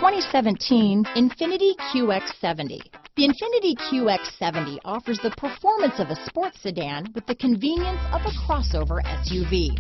2017 Infiniti QX70. The Infiniti QX70 offers the performance of a sports sedan with the convenience of a crossover SUV.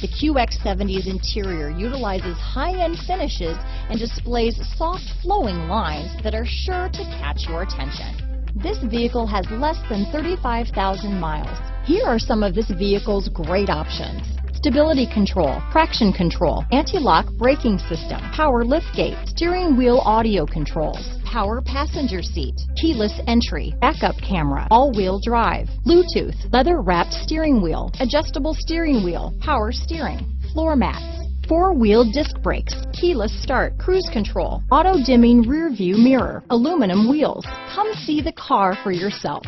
The QX70's interior utilizes high-end finishes and displays soft flowing lines that are sure to catch your attention. This vehicle has less than 35,000 miles. Here are some of this vehicle's great options: stability control, traction control, anti-lock braking system, power liftgate, steering wheel audio controls, power passenger seat, keyless entry, backup camera, all-wheel drive, Bluetooth, leather-wrapped steering wheel, adjustable steering wheel, power steering, floor mats, four-wheel disc brakes, keyless start, cruise control, auto-dimming rear view mirror, aluminum wheels. Come see the car for yourself.